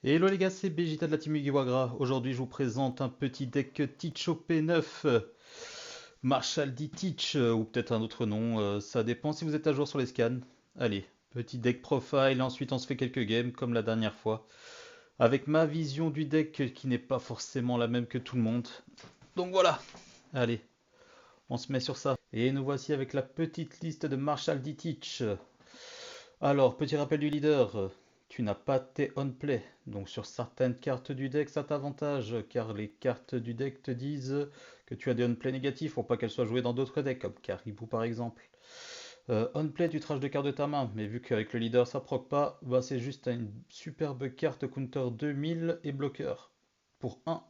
Hello les gars, c'est Begita de la team Mugiwagra. Aujourd'hui, je vous présente un petit deck Teach au P9, Marshall D Teach, ou peut-être un autre nom, ça dépend si vous êtes à jour sur les scans. Allez, petit deck profile, et ensuite on se fait quelques games comme la dernière fois, avec ma vision du deck qui n'est pas forcément la même que tout le monde. Donc voilà, allez, on se met sur ça. Et nous voici avec la petite liste de Marshall D Teach. Alors, petit rappel du leader, tu n'as pas tes on-play, donc sur certaines cartes du deck ça t'avantage, car les cartes du deck te disent que tu as des on-play négatifs pour pas qu'elles soient jouées dans d'autres decks, comme Caribou par exemple. On-play, tu trages deux cartes de ta main, mais vu qu'avec le leader ça proc pas, bah c'est juste une superbe carte counter 2000 et bloqueur, pour un.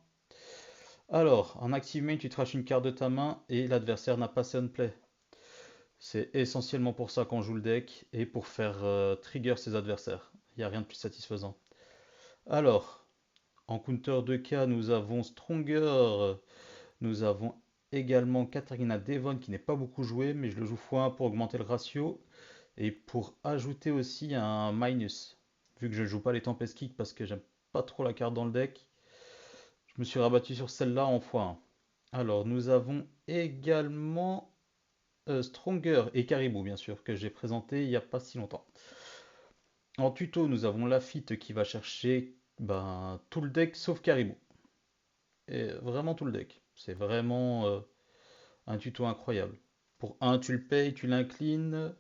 Alors, en active main, tu traches une carte de ta main et l'adversaire n'a pas ses on-play. C'est essentiellement pour ça qu'on joue le deck et pour faire trigger ses adversaires. Il n'y a rien de plus satisfaisant. Alors, en counter 2K, nous avons Stronger, nous avons également Katarina Devon qui n'est pas beaucoup joué, mais je le joue x1 pour augmenter le ratio et pour ajouter aussi un minus. Vu que je ne joue pas les Tempest Kick parce que j'aime pas trop la carte dans le deck, je me suis rabattu sur celle-là en x1. Alors, nous avons également Stronger et Caribou, bien sûr, que j'ai présenté il n'y a pas si longtemps. En tuto, nous avons Lafitte qui va chercher tout le deck sauf Caribou. Et vraiment tout le deck. C'est vraiment un tuto incroyable. Pour un, tu le payes, tu l'inclines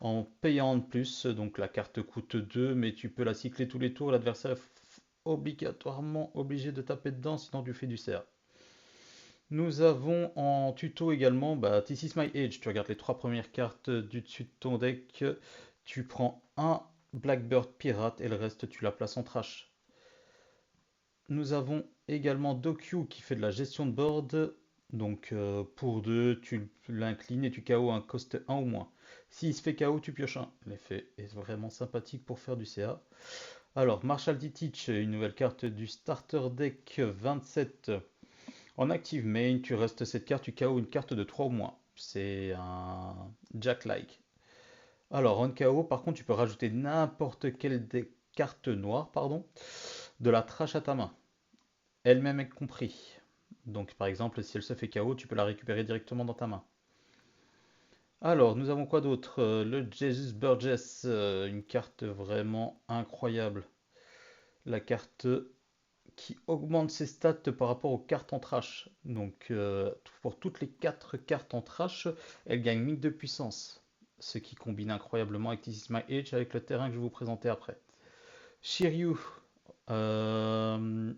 en payant de plus. Donc la carte coûte 2, mais tu peux la cycler tous les tours. L'adversaire est obligatoirement obligé de taper dedans, sinon tu fais du CA. Nous avons en tuto également This is my age. Tu regardes les trois premières cartes du dessus de ton deck. Tu prends un Blackbird pirate et le reste tu la places en trash. Nous avons également Dokyu qui fait de la gestion de board. Donc pour 2, tu l'inclines et tu KO un cost 1 ou moins. S'il se fait KO, tu pioches un. L'effet est vraiment sympathique pour faire du CA. Alors, Marshall D. Teach, une nouvelle carte du starter deck 27. En active main, tu restes cette carte, tu KO une carte de 3 ou moins. C'est un Jack-like. Alors, en KO, par contre, tu peux rajouter n'importe quelle des cartes noires, pardon, de la trash à ta main. Elle-même est compris. Donc, par exemple, si elle se fait KO, tu peux la récupérer directement dans ta main. Alors, nous avons quoi d'autre? Le Jesus Burgess, une carte vraiment incroyable. La carte qui augmente ses stats par rapport aux cartes en trash. Donc pour toutes les 4 cartes en trash, elle gagne 1000 de puissance. Ce qui combine incroyablement avec This is my age avec le terrain que je vais vous présenter après. Shiryu, euh,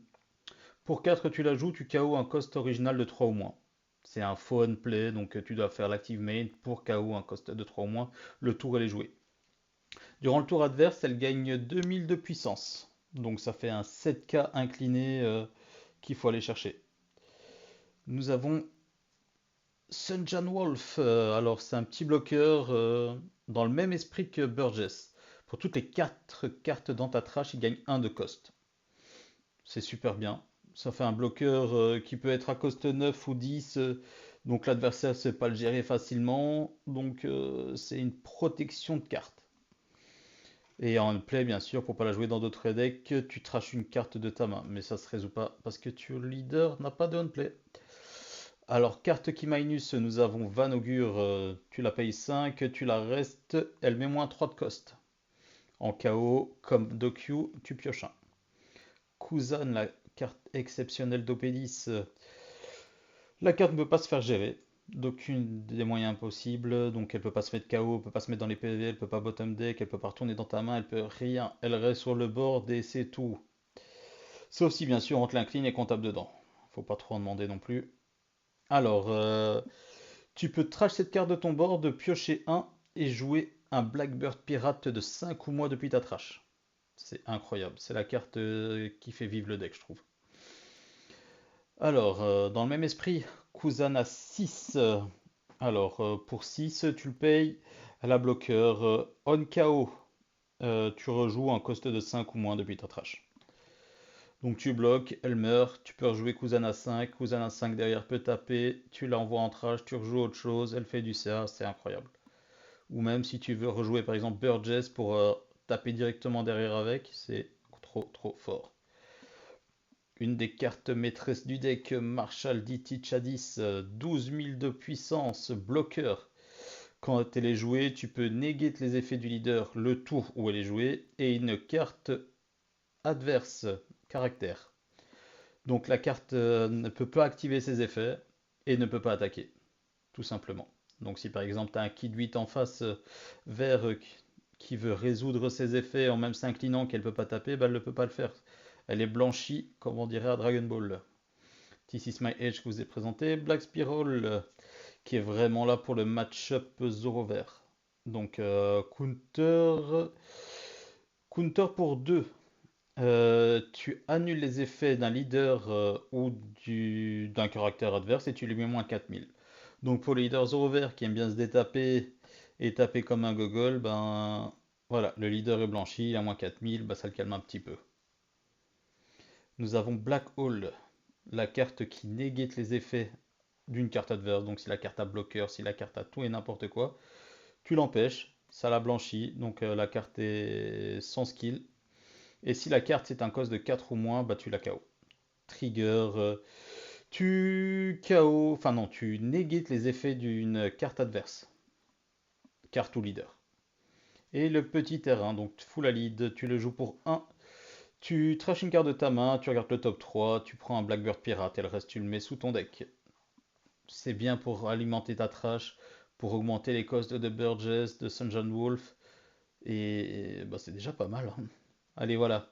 pour 4 tu la joues, tu KO un cost original de 3 ou moins. C'est un faux play, donc tu dois faire l'active main pour KO un cost de 3 ou moins. Le tour elle est jouée. Durant le tour adverse, elle gagne 2000 de puissance. Donc ça fait un 7K incliné qu'il faut aller chercher. Nous avons Sunjan Wolf. Alors c'est un petit bloqueur dans le même esprit que Burgess. Pour toutes les 4 cartes dans ta trash, il gagne 1 de cost. C'est super bien. Ça fait un bloqueur qui peut être à cost 9 ou 10. Donc l'adversaire ne sait pas le gérer facilement. Donc c'est une protection de carte. Et en play, bien sûr, pour pas la jouer dans d'autres decks, tu traches une carte de ta main. Mais ça se résout pas parce que tu leader n'a pas de on-play. Alors, carte qui minus, nous avons Van Augure, tu la payes 5, tu la restes, elle met moins 3 de cost. En KO, comme Dokyu, tu pioches un. Kuzan, la carte exceptionnelle d'OP10, la carte ne peut pas se faire gérer. D'aucune des moyens possibles, donc elle peut pas se mettre KO, elle peut pas se mettre dans les PV, elle peut pas bottom deck, elle peut pas retourner dans ta main, elle peut rien. Elle reste sur le board et c'est tout. Sauf si bien sûr on te l'incline et qu'on tape dedans. Faut pas trop en demander non plus. Alors, tu peux trash cette carte de ton board, piocher un et jouer un Blackbird pirate de 5 ou moins depuis ta trash. C'est incroyable. C'est la carte qui fait vivre le deck, je trouve. Alors, dans le même esprit, Kusana 6. Alors, pour 6, tu le payes à la bloqueur. On KO, tu rejoues un cost de 5 ou moins depuis ta trash. Donc tu bloques, elle meurt, tu peux rejouer Kusana 5, Kusana 5 derrière peut taper, tu l'envoies en trash, tu rejoues autre chose, elle fait du CA, c'est incroyable. Ou même si tu veux rejouer par exemple Burgess pour taper directement derrière avec, c'est trop fort. Une des cartes maîtresses du deck, Marshall D. Teach à 10, 12 000 de puissance, bloqueur. Quand elle est jouée, tu peux néguer les effets du leader le tour où elle est jouée et une carte adverse, caractère. Donc la carte ne peut pas activer ses effets et ne peut pas attaquer, tout simplement. Donc si par exemple tu as un Kid 8 en face vert qui veut résoudre ses effets en même s'inclinant qu'elle ne peut pas taper, bah, elle ne peut pas le faire. Elle est blanchie, comme on dirait à Dragon Ball. This is my age que je vous ai présenté. Black Spiral, qui est vraiment là pour le match-up Zoro vert. Donc counter pour 2. Tu annules les effets d'un leader ou d'un caractère adverse et tu lui mets moins 4000. Donc pour les leaders Zoro vert qui aiment bien se détaper et taper comme un gogol, ben voilà, le leader est blanchi, il a moins 4000, ben, ça le calme un petit peu. Nous avons Black Hole, la carte qui négate les effets d'une carte adverse. Donc si la carte a bloqueur, si la carte a tout et n'importe quoi, tu l'empêches, ça la blanchit, donc la carte est sans skill. Et si la carte c'est un cost de 4 ou moins, bah tu la KO. Trigger, tu KO, enfin non, tu négates les effets d'une carte adverse, carte ou leader. Et le petit terrain, donc full à lead, tu le joues pour 1. Tu trash une carte de ta main, tu regardes le top 3, tu prends un Blackbird pirate et le reste tu le mets sous ton deck. C'est bien pour alimenter ta trash, pour augmenter les costs de Burgess, de Sunjan Wolf, et bah, c'est déjà pas mal, hein. Allez, voilà.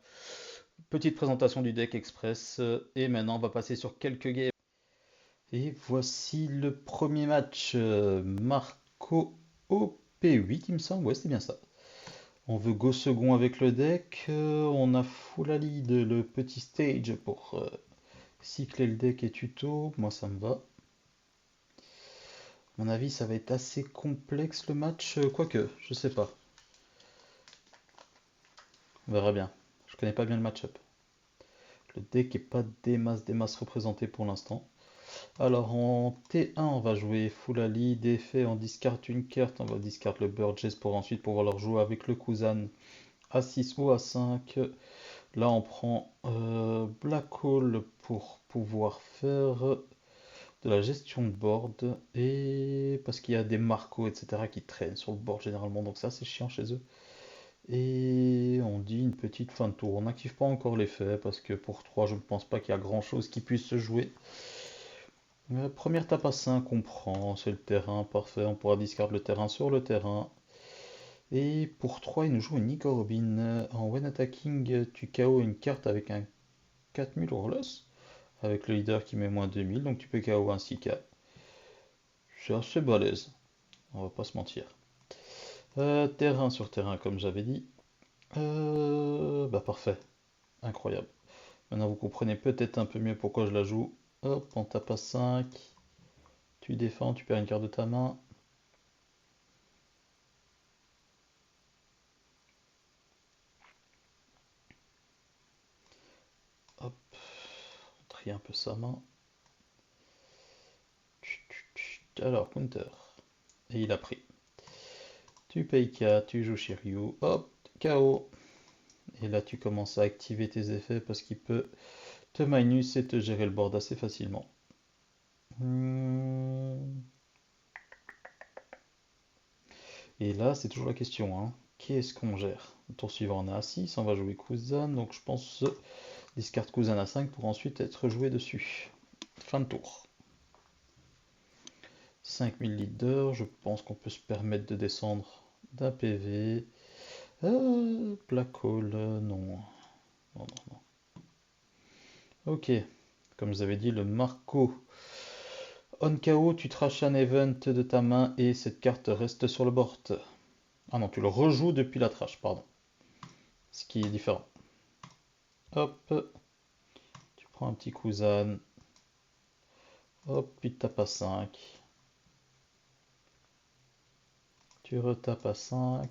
Petite présentation du deck express. Et maintenant, on va passer sur quelques games. Et voici le premier match. Marco au P8, il me semble. Ouais, c'est bien ça. On veut go second avec le deck. On a full à lead le petit stage pour cycler le deck et tuto. Moi, ça me va. À mon avis, ça va être assez complexe le match. Quoique, je sais pas. On verra bien. Je connais pas bien le match-up. Le deck est pas des masses représenté pour l'instant. Alors en T1, on va jouer full ali, d'effet, on discarte une carte, on va discard le Burgess pour ensuite pouvoir leur jouer avec le Kuzan A6 ou A5. Là, on prend Black Hole pour pouvoir faire de la gestion de board et parce qu'il y a des marcos, etc. qui traînent sur le board généralement, donc ça c'est chiant chez eux. Et on dit une petite fin de tour. On n'active pas encore l'effet parce que pour 3, je ne pense pas qu'il y a grand chose qui puisse se jouer. Première tape à 5, on prend, c'est le terrain, parfait, on pourra discard le terrain sur le terrain. Et pour 3, il nous joue une Nico Robin. En when attacking, tu KO une carte avec un 4000 Orlos, avec le leader qui met moins 2000, donc tu peux KO un 6K. C'est assez balèze, on va pas se mentir. Terrain sur terrain, comme j'avais dit. Bah parfait, incroyable. Maintenant vous comprenez peut-être un peu mieux pourquoi je la joue. Hop, on tape à 5. Tu défends, tu perds une carte de ta main. Hop, on trie un peu sa main. Alors, counter. Et il a pris. Tu payes K, tu joues Shiryu. Hop, KO. Et là, tu commences à activer tes effets parce qu'il peut te minus et te gérer le board assez facilement. Et là, c'est toujours la question, hein. Qu'est-ce qu'on gère? Le tour suivant, on a A6, on va jouer Kuzan. Donc, je pense discard Kuzan à 5 pour ensuite être joué dessus. Fin de tour. 5000 leaders, je pense qu'on peut se permettre de descendre d'un PV. Black Hole, non. Non, non, non. Ok, comme je vous avais dit, le Marco. On KO, tu trash un event de ta main et cette carte reste sur le board. Ah non, tu le rejoues depuis la trash, pardon. Ce qui est différent. Hop, tu prends un petit Kuzan. Hop, puis tu tapes à 5. Tu retapes à 5.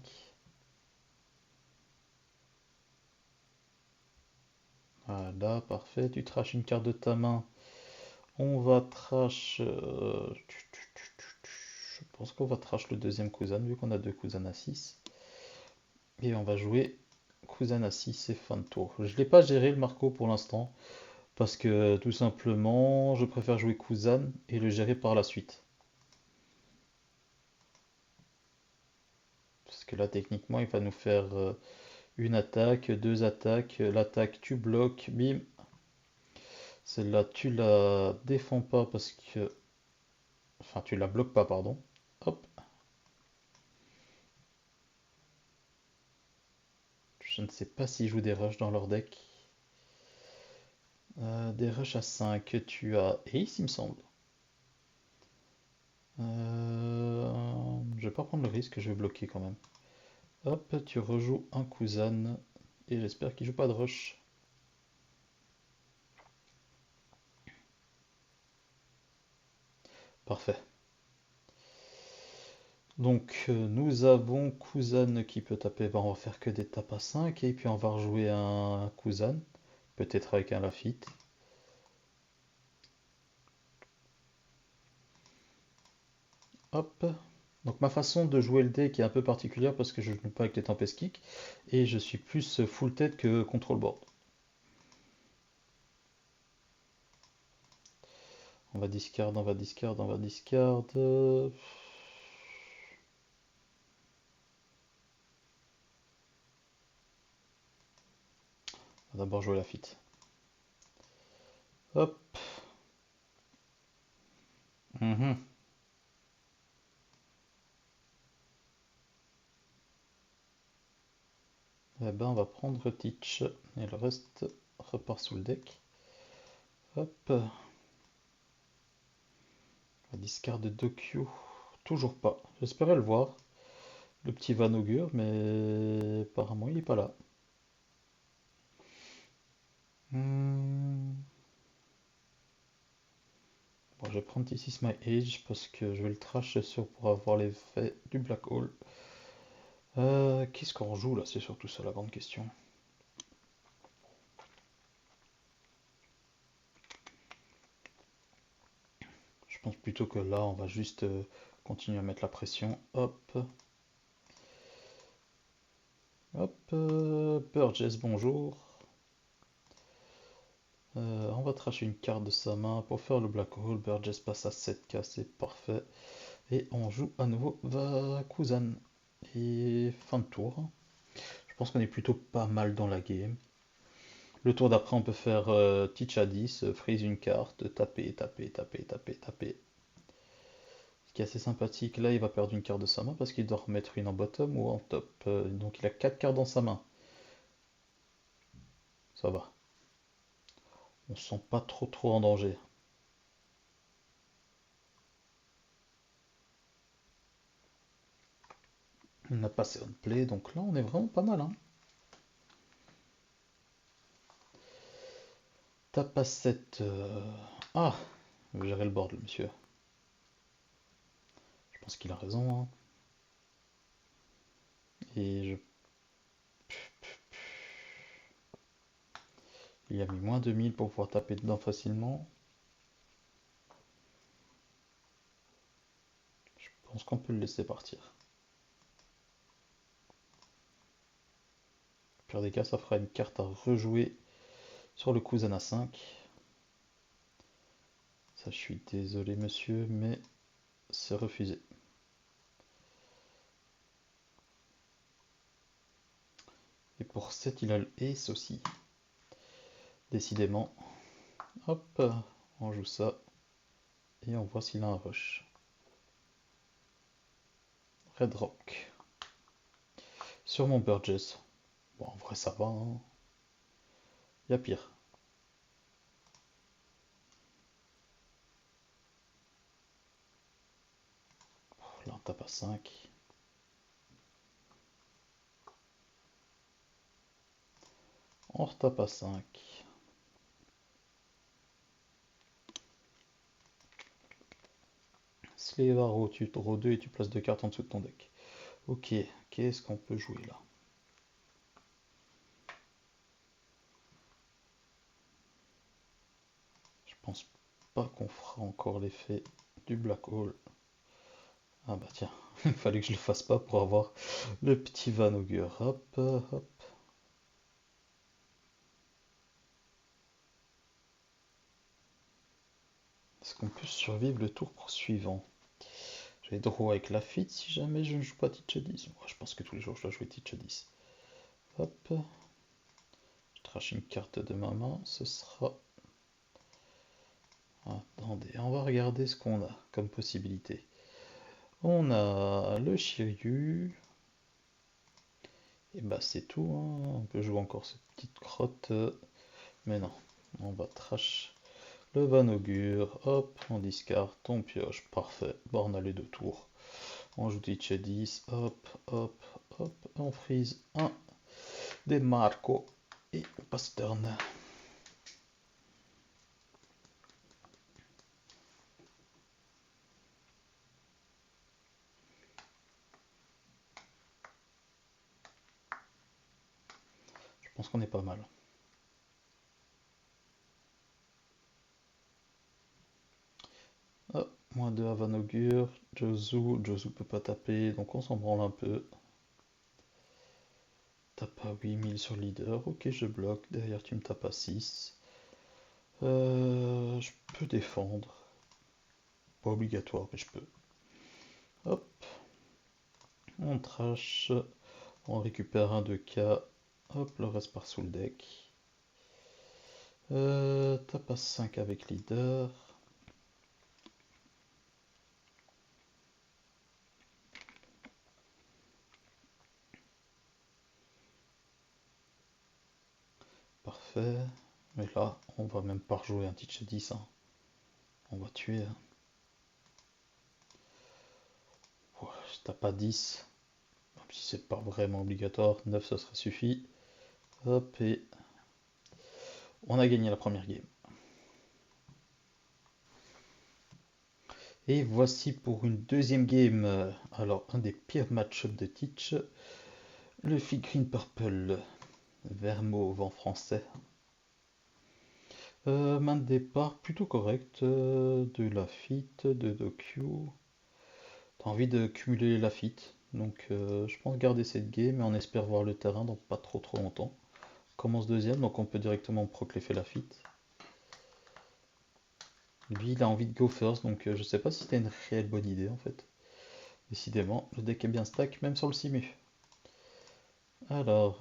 Voilà, parfait. Tu trash une carte de ta main. On va trash. Je pense qu'on va trash le deuxième Kuzan, vu qu'on a deux Kuzan à 6. Et on va jouer Cousin à 6 et fin de tour. Je l'ai pas géré le Marco pour l'instant. Parce que tout simplement, je préfère jouer Cousin et le gérer par la suite. Parce que là, techniquement, il va nous faire une attaque, deux attaques. L'attaque, tu bloques, bim. Celle-là, tu la défends pas parce que... Enfin, tu la bloques pas, pardon. Hop. Je ne sais pas s'ils jouent des rushs dans leur deck. Des rushs à 5, tu as Ace, il me semble. Je vais pas prendre le risque, je vais bloquer quand même. Hop, tu rejoues un Cousin. Et j'espère qu'il joue pas de rush. Parfait. Donc nous avons Cousin qui peut taper, on va faire que des tapes à 5 et puis on va rejouer un Cousin, peut-être avec un Lafitte. Hop. Donc ma façon de jouer le deck est un peu particulière parce que je ne joue pas avec les Tempest Kick et je suis plus full tête que control board. On va discard, on va discard, on va discard. On va d'abord jouer Lafitte. Hop. Mhm. Eh ben, on va prendre Teach et le reste repart sous le deck. Hop. On va discard de Dokyo. Toujours pas. J'espérais le voir. Le petit Van Augure, mais apparemment il n'est pas là. Bon, je vais prendre This Is My Age parce que je vais le trash sûr pour avoir l'effet du Black Hole. Qu'est-ce qu'on joue là? C'est surtout ça la grande question. Je pense plutôt que là on va juste continuer à mettre la pression. Hop. Hop. Burgess, bonjour. On va tracher une carte de sa main pour faire le Black Hole. Burgess passe à 7k, c'est parfait. Et on joue à nouveau Vakusan. Et fin de tour. Je pense qu'on est plutôt pas mal dans la game. Le tour d'après, on peut faire Teach à 10, freeze une carte, taper, taper, taper, taper, taper. Ce qui est assez sympathique, là il va perdre une carte de sa main parce qu'il doit remettre une en bottom ou en top. Donc il a 4 cartes dans sa main. Ça va. On se sent pas trop en danger. On a passé on play, donc là on est vraiment pas mal. Hein. Tape à 7. Ah, vous gérez le board, le monsieur. Je pense qu'il a raison. Hein. Et je... Il a mis moins 2000 pour pouvoir taper dedans facilement. Je pense qu'on peut le laisser partir. Au pire des cas, ça fera une carte à rejouer sur le cousin à 5. Ça, je suis désolé, monsieur, mais c'est refusé. Et pour 7, il a le Ace aussi. Décidément. Hop, on joue ça. Et on voit s'il a un rush. Red Rock. Sur mon Burgess. Bon, en vrai, ça va. Hein. Y a pire. Là, on tape à 5. On retape à 5. Slave Arrow, tu draw 2 et tu places 2 cartes en dessous de ton deck. Ok, qu'est-ce qu'on peut jouer là? Je pense pas qu'on fera encore l'effet du Black Hole. Ah bah tiens, il fallait que je le fasse pas pour avoir le petit Van Augur. Hop, hop. Est-ce qu'on peut survivre le tour suivant? J'ai draw avec Lafitte si jamais je ne joue pas Teach 10. Moi, je pense que tous les jours je dois jouer Teach 10. Hop. Je trache une carte de ma main. Ce sera... Attendez, on va regarder ce qu'on a comme possibilité. On a le Shiryu. Et bah c'est tout, hein. On peut jouer encore cette petite crotte. Mais non, on va trash le Van Augure. Hop, on discard, on pioche. Parfait. Bah on a les deux tours. On joue Teach 10. Hop, hop, hop. On freeze un des Marco et on passe turn. Je pense qu'on est pas mal. Oh, -2 à Van Augure. Josu peut pas taper, donc on s'en branle un peu. Tape à 8000 sur leader. Ok, je bloque. Derrière, tu me tapes à 6. Je peux défendre. Pas obligatoire, mais je peux. Hop. On trash. On récupère un 2K. Hop, le reste part sous le deck. Tape à 5 avec leader. Parfait. Mais là, on va même pas rejouer un Teach 10. Hein. On va tuer. Hein. Ouais, je tape à 10. Même si c'est pas vraiment obligatoire. 9, ça serait suffi. Hop, et on a gagné la première game. Et voici pour une deuxième game. Alors, un des pires match-ups de Teach. Le Fit Green Purple. Vert mauve en français. Main de départ plutôt correcte. De Lafitte, de Doku. T'as envie de cumuler Lafitte. Donc je pense garder cette game et on espère voir le terrain dans pas trop longtemps. On commence deuxième, donc on peut directement proc l'effet Lafitte. Lui, il a envie de go first, donc je sais pas si c'était une réelle bonne idée en fait. Décidément, le deck est bien stack, même sur le simu. Alors,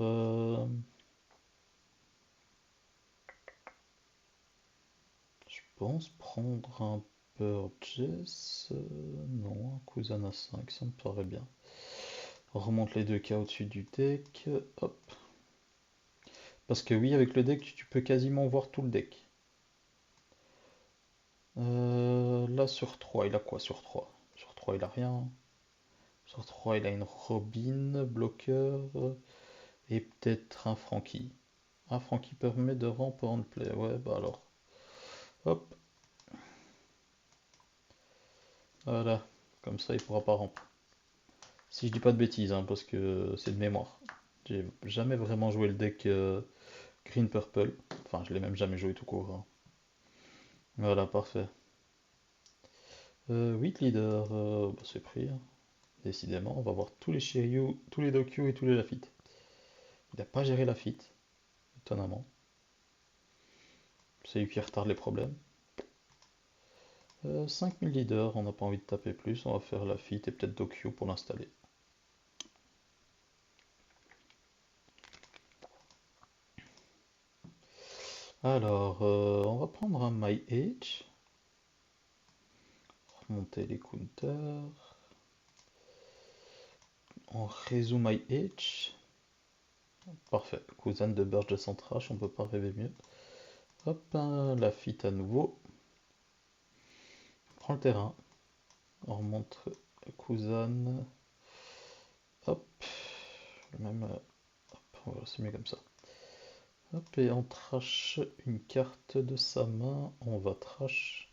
je pense prendre un Burgess. Non, un Cousin à 5, ça me paraît bien. On remonte les 2K au-dessus du deck. Hop. Parce que oui, avec le deck, tu peux quasiment voir tout le deck. Là, sur 3 il a quoi sur 3? Sur 3 il a rien. Sur 3 il a une Robin, bloqueur, et peut-être un Frankie. Un Frankie permet de ramp en play. Ouais, bah alors. Hop, voilà. Comme ça, il pourra pas ramp. Si je dis pas de bêtises, hein, parce que c'est de mémoire. J'ai jamais vraiment joué le deck Green Purple. Enfin, je l'ai même jamais joué tout court. Hein. Voilà, parfait. 8 leaders, bah, c'est pris. Hein. Décidément, on va voir tous les Shiryu, tous les Doku et tous les Lafitte. Il n'a pas géré Lafitte, étonnamment. C'est lui qui retarde les problèmes. 5000 leaders, on n'a pas envie de taper plus, on va faire Lafitte et peut-être Doku pour l'installer. Alors, on va prendre un My Age. Remonter les counters. On résout My Age. Parfait. Cousin de Burge de Centrache, on peut pas rêver mieux. Hop, Lafitte à nouveau. On prend le terrain. On remonte Cousin. Hop. Même. Hop, voilà, c'est mieux comme ça. Hop, et on trash une carte de sa main. On va trash.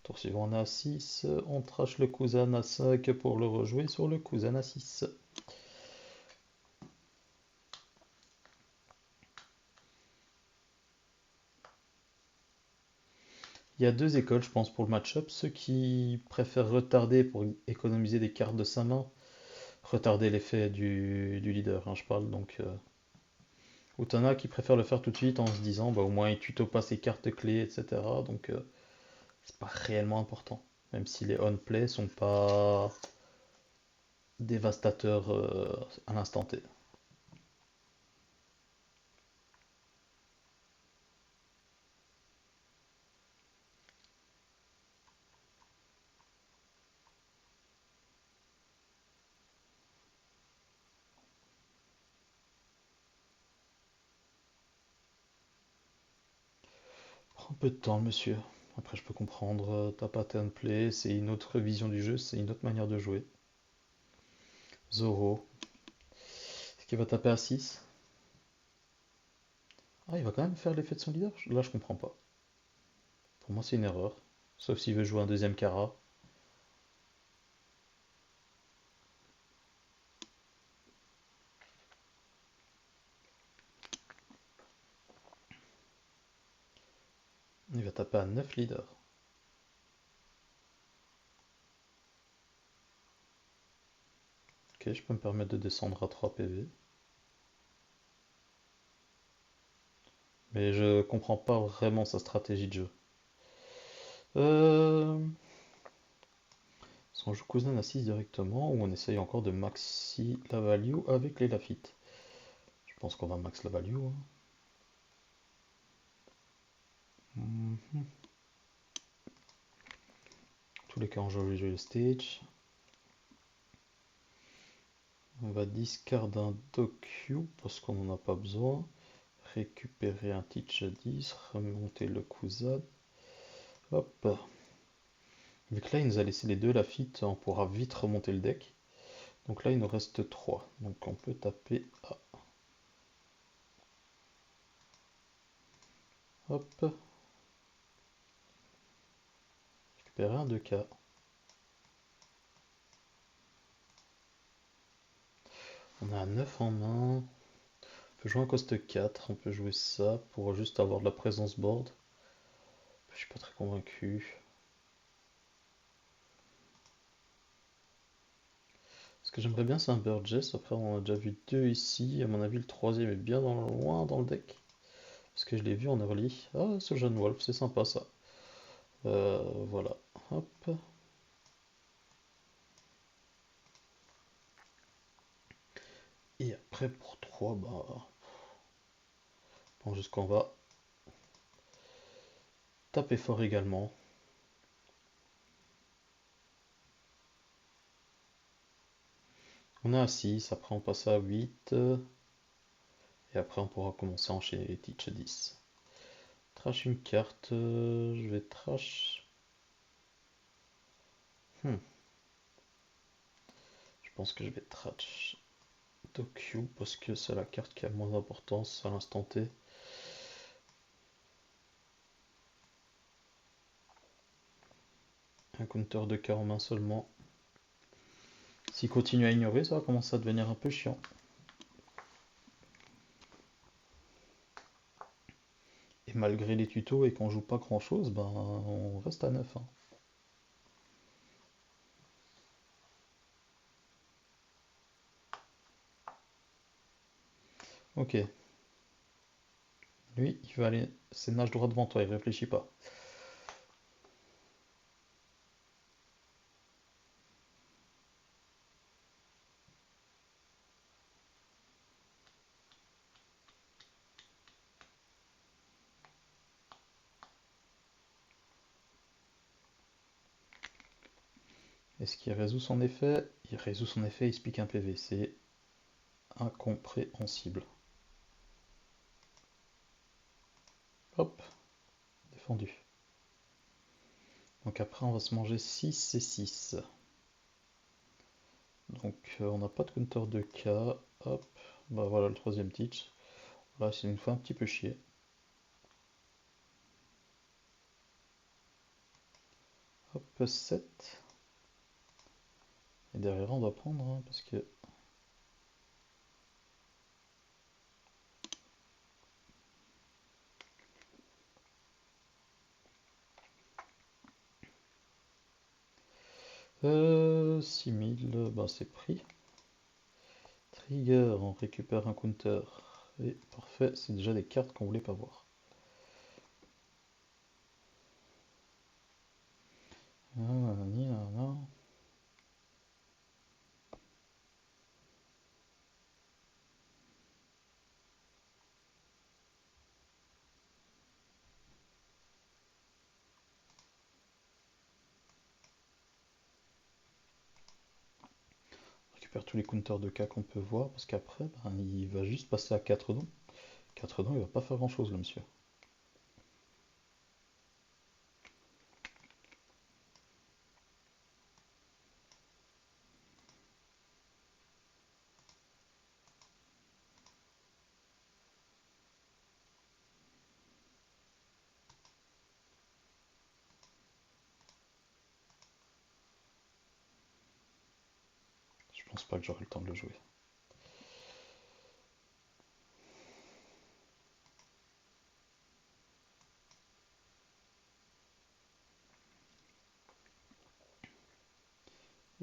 Tour suivant, on a 6. On trash le cousin à 5 pour le rejouer sur le cousin à 6. Il y a deux écoles, je pense, pour le match-up. Ceux qui préfèrent retarder pour économiser des cartes de sa main, retarder l'effet du leader, hein, je parle. Donc, Ou t'en as qui préfèrent le faire tout de suite en se disant, bah au moins il tuto pas ses cartes clés, etc. Donc c'est pas réellement important. Même si les on-play sont pas dévastateurs à l'instant T. Prends un peu de temps, monsieur. Après, je peux comprendre, t'as pas play, c'est une autre vision du jeu, c'est une autre manière de jouer. Zoro. Est-ce qu'il va taper à 6? Ah, il va quand même faire l'effet de son leader? Là, je comprends pas. Pour moi, c'est une erreur. Sauf s'il veut jouer un deuxième Kara. Il va taper à 9 leaders. Ok, je peux me permettre de descendre à 3 PV. Mais je comprends pas vraiment sa stratégie de jeu. Est-ce qu'on joue Cousin à 6 directement ou on essaye encore de maxi la value avec les Lafitte? Je pense qu'on va max la value, hein. Mhm. Tous les cas, on joue le stage. On va discard un docu parce qu'on n'en a pas besoin. Récupérer un teach à 10, remonter le Kuzan. Hop. Vu que là, il nous a laissé les deux Lafitte, on pourra vite remonter le deck. Donc là, il nous reste 3. Donc on peut taper A. Hop. Récupérer un 2K. On a un 9 en main. On peut jouer un coste 4. On peut jouer ça pour juste avoir de la présence board. Je suis pas très convaincu. Ce que j'aimerais bien, c'est un Burgess. Après, on en a déjà vu deux ici. À mon avis, le troisième est bien loin dans le deck. Parce que je l'ai vu en early. Ah, ce jeune Wolf, c'est sympa ça. Voilà. Hop. Et après, pour 3 bah. Bon, jusqu'en va taper fort également. On a à 6, après on passe à 8. Et après, on pourra commencer à enchaîner les teach à 10. Trash une carte. Je vais trash. Hmm, Je pense que je vais trash Tokyo parce que c'est la carte qui a le moins d'importance à l'instant T. Un counter de K en main seulement. S'il continue à ignorer, ça va commencer à devenir un peu chiant. Et malgré les tutos et qu'on joue pas grand chose, ben on reste à 9, hein. Ok. Lui, il va aller. C'est nage droit devant toi, il réfléchit pas. Est-ce qu'il résout son effet? Il résout son effet, il se pique un PV. C'est incompréhensible. Hop, défendu. Donc après, on va se manger 6 et 6. Donc on n'a pas de counter de K. Hop, bah voilà le troisième teach. Là, c'est une fois un petit peu chier. Hop, 7. Et derrière, on va prendre, hein, parce que... Euh, 6000, bah c'est pris. Trigger, on récupère un counter. Et parfait, c'est déjà des cartes qu'on voulait pas voir. Nanani, nanana. On récupère tous les counters de cas qu'on peut voir, parce qu'après, ben, il va juste passer à 4 dons. 4 dons, il va pas faire grand chose, le monsieur. Je pense pas que j'aurai le temps de le jouer.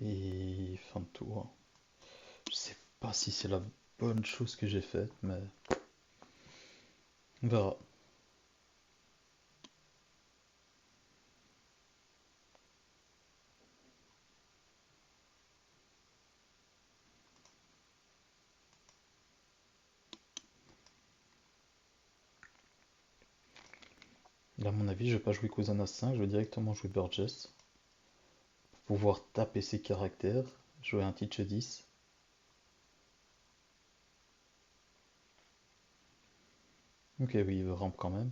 Et fin de tour. Je sais pas si c'est la bonne chose que j'ai faite, mais on verra. Là, à mon avis, je vais pas jouer Cousin à 5, je vais directement jouer Burgess. Pour pouvoir taper ses caractères, jouer un Teach 10. Ok, oui, il veut rampe quand même.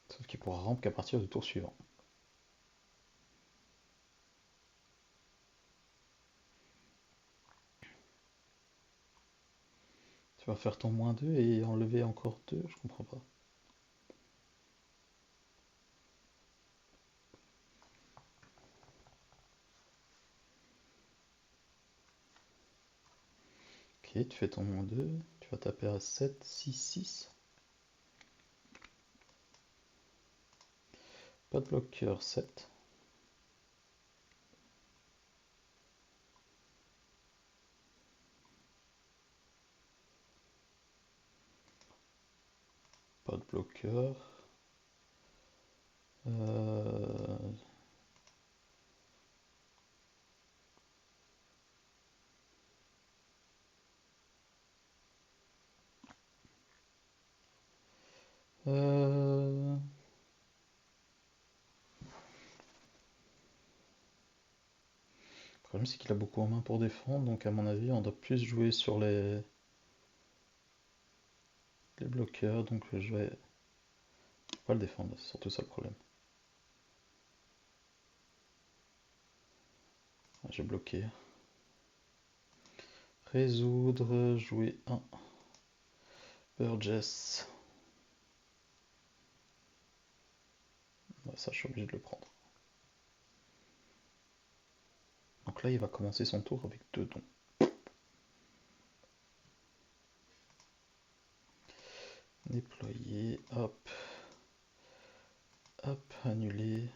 Sauf qu'il pourra rampe qu'à partir du tour suivant. Tu vas faire ton -2 et enlever encore 2, je comprends pas. Ok, tu fais ton -2, tu vas taper à 7, 6, 6. Pas de bloqueur, 7. Pas de bloqueur. Euh, euh, Le problème c'est qu'il a beaucoup en main pour défendre, donc à mon avis on doit plus jouer sur les bloqueurs, donc je vais pas le défendre, c'est surtout ça le problème. Ah, j'ai bloqué. Résoudre, jouer un Burgess. Ouais, ça je suis obligé de le prendre. Donc là il va commencer son tour avec 2 dons. Déployer, hop, hop, annuler.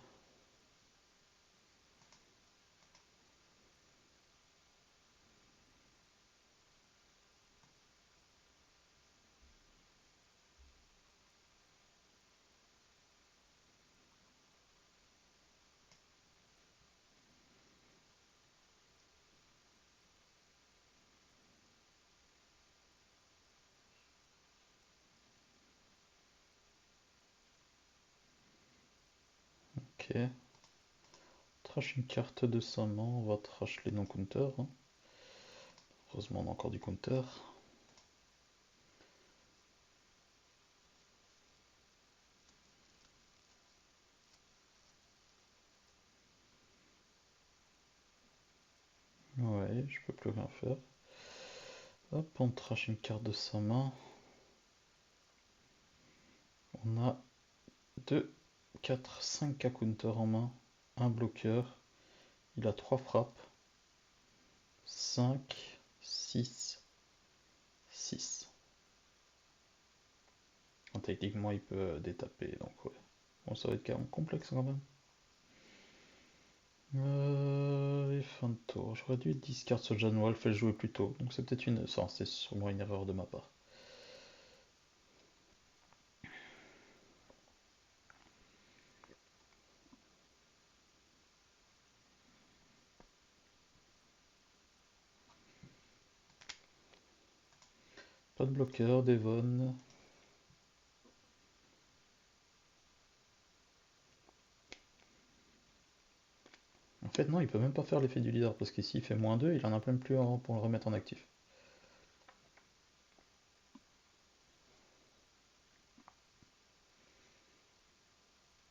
Ok. Trash une carte de sa main, on va trash les non-counters. Hein. Heureusement on a encore du counter. Ouais, je peux plus rien faire. Hop, on trash une carte de sa main. On a 2, 4, 5 à counter en main. Un bloqueur. Il a 3 frappes. 5, 6, 6. Techniquement, il peut détaper, donc ouais. Bon, ça va être quand même complexe quand même. Et fin de tour. J'aurais dû discard ce John Wolf et le jouer plus tôt. Donc c'est peut-être une... Ça, c'est sûrement une erreur de ma part. Pas de bloqueur, Devon. En fait, non, il peut même pas faire l'effet du leader parce qu'ici il fait -2, il en a même plus un pour le remettre en actif.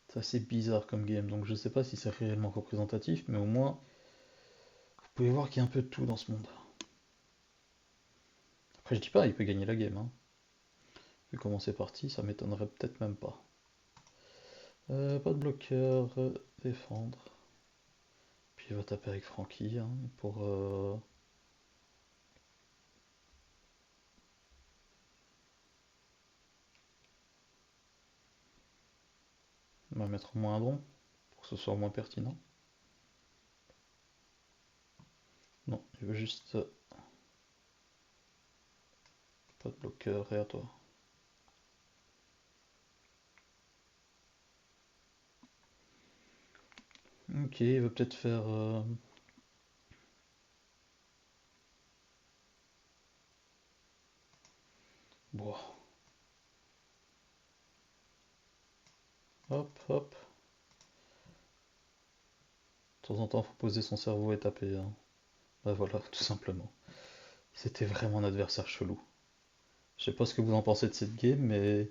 C'est assez bizarre comme game, donc je sais pas si c'est réellement représentatif, mais au moins vous pouvez voir qu'il y a un peu de tout dans ce monde. Après, je dis pas, il peut gagner la game, hein. Vu comment c'est parti, ça m'étonnerait peut-être même pas. Pas de bloqueur, défendre. Puis il va taper avec Frankie hein, pour. On va mettre moins un don pour que ce soit moins pertinent. Non, il veut juste. Pas de bloqueur et à toi. Ok, il veut peut-être faire. Bon. Hop, hop. De temps en temps, faut poser son cerveau et taper. Hein. Bah voilà, tout simplement. C'était vraiment un adversaire chelou. Je sais pas ce que vous en pensez de cette game, mais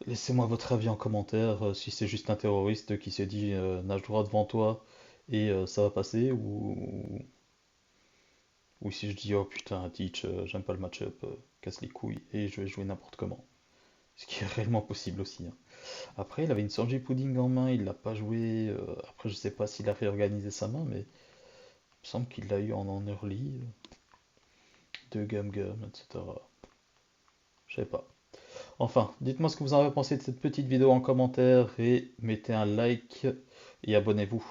laissez-moi votre avis en commentaire. Si c'est juste un terroriste qui s'est dit nage droit devant toi et ça va passer, ou si je dis oh putain, Teach, j'aime pas le match-up, casse les couilles et je vais jouer n'importe comment. Ce qui est réellement possible aussi. Hein. Après, il avait une Sanji Pudding en main, il l'a pas joué. Après, je sais pas s'il a réorganisé sa main, mais il me semble qu'il l'a eu en early. De Gum Gum, etc. Je sais pas. Enfin, dites-moi ce que vous en avez pensé de cette petite vidéo en commentaire et mettez un like et abonnez-vous.